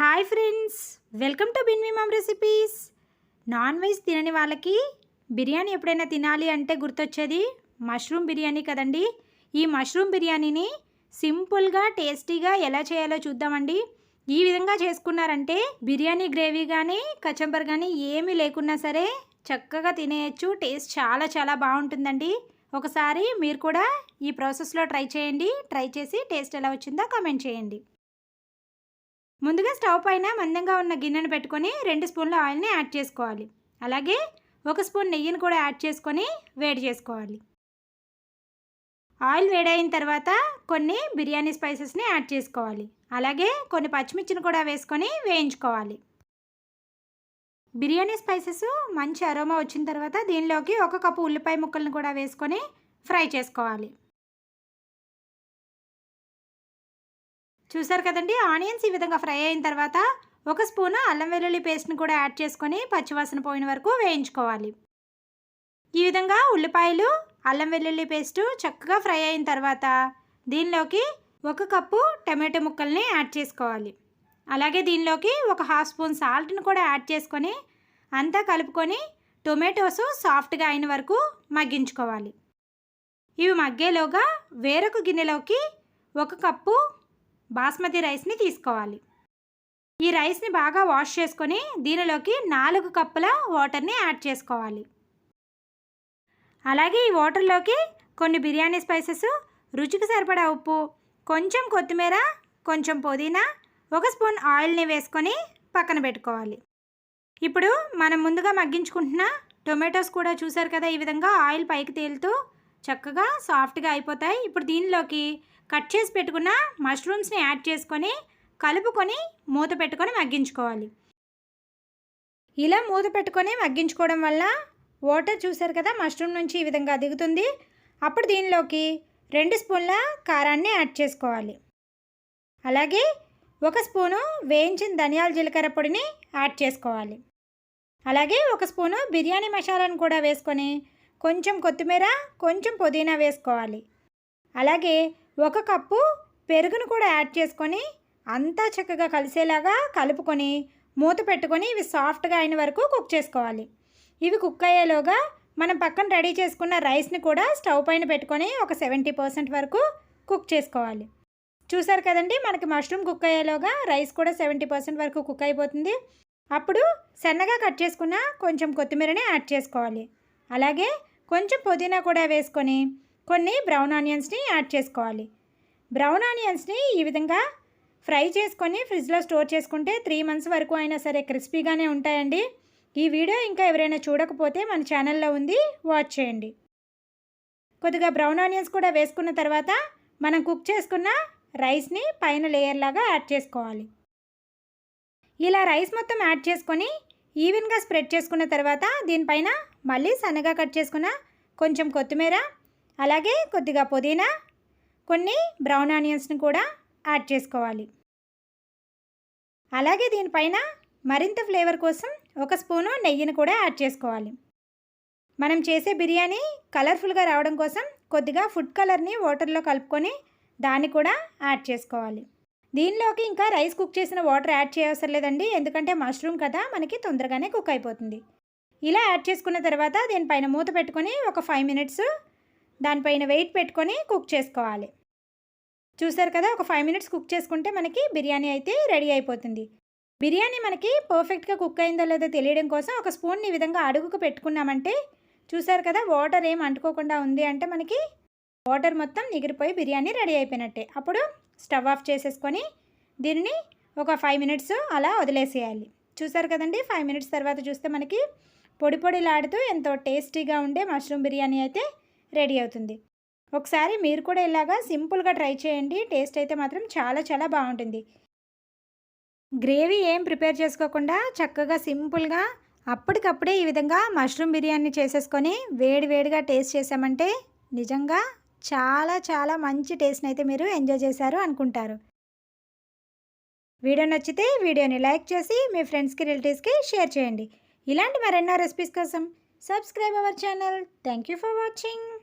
Hi friends, welcome to బిన్వి mum recipes. Non veg తినని వాళ్ళకి బిర్యానీ ఎప్పుడైనా తినాలి అంటే గుర్తొచ్చేది మష్రూమ్ బిర్యానీ కదండి. ఈ మష్రూమ్ బిర్యానీని సింపుల్గా టేస్టీగా ఎలా చేయాలో చూద్దామండి. ఈ విధంగా చేసుకున్నారంటే బిర్యానీ గ్రేవీ కానీ కచంబర్ కానీ ఏమీ లేకున్నా సరే చక్కగా తినేయచ్చు. టేస్ట్ చాలా చాలా బాగుంటుందండి. ఒకసారి మీరు కూడా ఈ ప్రాసెస్లో ట్రై చేయండి. ట్రై చేసి టేస్ట్ ఎలా వచ్చిందో కామెంట్ చేయండి. ముందుగా స్టవ్ పైన మందంగా ఉన్న గిన్నెను పెట్టుకొని 2 స్పూన్ల ఆయిల్ని యాడ్ చేసుకోవాలి. అలాగే 1 స్పూన్ నెయ్యిని కూడా యాడ్ చేసుకొని వేడి చేసుకోవాలి. ఆయిల్ వేడైన తర్వాత కొన్ని బిర్యానీ స్పైసెస్ని యాడ్ చేసుకోవాలి. అలాగే కొన్ని పచ్చిమిర్చిని కూడా వేసుకొని వేయించుకోవాలి. బిర్యానీ స్పైసెస్ మంచి అరోమా వచ్చిన తర్వాత దీనిలోకి 1 కప్పు ఉల్లిపాయ ముక్కలను కూడా వేసుకొని ఫ్రై చేసుకోవాలి. చూసారు కదండి, ఆనియన్స్ ఈ విధంగా ఫ్రై అయిన తర్వాత 1 స్పూను అల్లం వెల్లుల్లి పేస్ట్ని కూడా యాడ్ చేసుకొని పచ్చివాసన పోయిన వరకు వేయించుకోవాలి. ఈ విధంగా ఉల్లిపాయలు అల్లం వెల్లుల్లి పేస్టు చక్కగా ఫ్రై అయిన తర్వాత దీనిలోకి 1 కప్పు టమాటో ముక్కల్ని యాడ్ చేసుకోవాలి. అలాగే దీనిలోకి 1/2 స్పూన్ సాల్ట్ని కూడా యాడ్ చేసుకొని అంతా కలుపుకొని టొమాటోస్ సాఫ్ట్గా అయిన వరకు మగ్గించుకోవాలి. ఇవి మగ్గేలోగా వేరొక గిన్నెలోకి 1 కప్పు బాస్మతి రైస్ని తీసుకోవాలి. ఈ రైస్ని బాగా వాష్ చేసుకొని దీనిలోకి 4 కప్పుల వాటర్ని యాడ్ చేసుకోవాలి. అలాగే ఈ వాటర్లోకి కొన్ని బిర్యానీ స్పైసెస్, రుచికి సరిపడా ఉప్పు, కొంచెం కొత్తిమీర, కొంచెం పుదీనా, 1 స్పూన్ ఆయిల్ని వేసుకొని పక్కన పెట్టుకోవాలి. ఇప్పుడు మనం ముందుగా మగ్గించుకుంటున్న టొమాటోస్ కూడా చూసారు కదా, ఈ విధంగా ఆయిల్ పైకి తేలుతూ చక్కగా సాఫ్ట్గా అయిపోతాయి. ఇప్పుడు దీనిలోకి కట్ చేసి పెట్టుకున్న మష్రూమ్స్ని యాడ్ చేసుకొని కలుపుకొని మూత పెట్టుకొని మగ్గించుకోవాలి. ఇలా మూత పెట్టుకొని మగ్గించుకోవడం వల్ల వాటర్ చూసారు కదా మష్రూమ్ నుంచి ఈ విధంగా దిగుతుంది. అప్పుడు దీనిలోకి 2 స్పూన్ల కారాన్ని యాడ్ చేసుకోవాలి. అలాగే 1 స్పూను వేయించిన ధనియాల జీలకర్ర పొడిని యాడ్ చేసుకోవాలి. అలాగే 1 స్పూను బిర్యానీ మసాలాను కూడా వేసుకొని కొంచెం కొత్తిమీర, కొంచెం పుదీనా వేసుకోవాలి. అలాగే 1 కప్పు పెరుగును కూడా యాడ్ చేసుకొని అంతా చక్కగా కలిసేలాగా కలుపుకొని మూత పెట్టుకొని ఇవి సాఫ్ట్గా అయిన వరకు కుక్ చేసుకోవాలి. ఇవి కుక్ అయ్యేలోగా మనం పక్కన రెడీ చేసుకున్న రైస్ని కూడా స్టవ్ పైన పెట్టుకొని ఒక 70% వరకు కుక్ చేసుకోవాలి. చూసారు కదండి, మనకి మష్రూమ్ కుక్ అయ్యేలోగా రైస్ కూడా 70% వరకు కుక్ అయిపోతుంది. అప్పుడు సన్నగా కట్ చేసుకున్న కొంచెం కొత్తిమీరని యాడ్ చేసుకోవాలి. అలాగే కొంచెం పుదీనా కూడా వేసుకొని కొన్ని బ్రౌన్ ఆనియన్స్ని యాడ్ చేసుకోవాలి. బ్రౌన్ ఆనియన్స్ని ఈ విధంగా ఫ్రై చేసుకొని ఫ్రిడ్జ్లో స్టోర్ చేసుకుంటే 3 మంత్స్ వరకు అయినా సరే క్రిస్పీగానే ఉంటాయండి. ఈ వీడియో ఇంకా ఎవరైనా చూడకపోతే మన ఛానల్లో ఉంది, వాచ్ చేయండి. కొద్దిగా బ్రౌన్ ఆనియన్స్ కూడా వేసుకున్న తర్వాత మనం కుక్ చేసుకున్న రైస్ని పైన లేయర్ లాగా యాడ్ చేసుకోవాలి. ఇలా రైస్ మొత్తం యాడ్ చేసుకొని ఈవెన్గా స్ప్రెడ్ చేసుకున్న తర్వాత దీనిపైన మళ్ళీ సన్నగా కట్ చేసుకున్న కొంచెం కొత్తిమీర, అలాగే కొద్దిగా పుదీనా, కొన్ని బ్రౌన్ ఆనియన్స్ని కూడా యాడ్ చేసుకోవాలి. అలాగే దీనిపైన మరింత ఫ్లేవర్ కోసం 1 స్పూను నెయ్యిని కూడా యాడ్ చేసుకోవాలి. మనం చేసే బిర్యానీ కలర్ఫుల్గా రావడం కోసం కొద్దిగా ఫుడ్ కలర్ని వాటర్లో కలుపుకొని దాన్ని కూడా యాడ్ చేసుకోవాలి. దీనిలోకి ఇంకా రైస్ కుక్ చేసిన వాటర్ యాడ్ చేయవసరం లేదండి, ఎందుకంటే మష్రూమ్ కదా మనకి తొందరగానే కుక్ అయిపోతుంది. ఇలా యాడ్ చేసుకున్న తర్వాత దీనిపైన మూత పెట్టుకొని ఒక 5 మినిట్స్ దానిపైన వెయిట్ పెట్టుకొని కుక్ చేసుకోవాలి. చూసారు కదా, ఒక 5 మినిట్స్ కుక్ చేసుకుంటే మనకి బిర్యానీ అయితే రెడీ అయిపోతుంది. బిర్యానీ మనకి పర్ఫెక్ట్గా కుక్ అయిందో లేదో తెలియడం కోసం 1 స్పూన్ ఈ విధంగా అడుగుకు పెట్టుకున్నామంటే చూసారు కదా, వాటర్ ఏం అంటుకోకుండా ఉంది అంటే మనకి వాటర్ మొత్తం ఎగిరిపోయి బిర్యానీ రెడీ అయిపోయినట్టే. అప్పుడు స్టవ్ ఆఫ్ చేసేసుకొని దీనిని ఒక 5 మినిట్స్ అలా వదిలేసేయాలి. చూసారు కదండి, 5 మినిట్స్ తర్వాత చూస్తే మనకి పొడి పొడిలాడుతూ ఎంతో టేస్టీగా ఉండే మష్రూమ్ బిర్యానీ అయితే రెడీ అవుతుంది. ఒకసారి మీరు కూడా ఇలాగా సింపుల్గా ట్రై చేయండి. టేస్ట్ అయితే మాత్రం చాలా చాలా బాగుంటుంది. గ్రేవీ ఏం ప్రిపేర్ చేసుకోకుండా చక్కగా సింపుల్గా అప్పటికప్పుడే ఈ విధంగా మష్రూమ్ బిర్యానీ చేసేసుకొని వేడివేడిగా టేస్ట్ చేసామంటే నిజంగా చాలా చాలా మంచి టేస్ట్ని అయితే మీరు ఎంజాయ్ చేశారు అనుకుంటారు. వీడియో నచ్చితే వీడియోని లైక్ చేసి మీ ఫ్రెండ్స్కి, రిలేటివ్స్కి షేర్ చేయండి. ఇలాంటి మరెన్నో రెసిపీస్ కోసం subscribe our channel. Thank you for watching.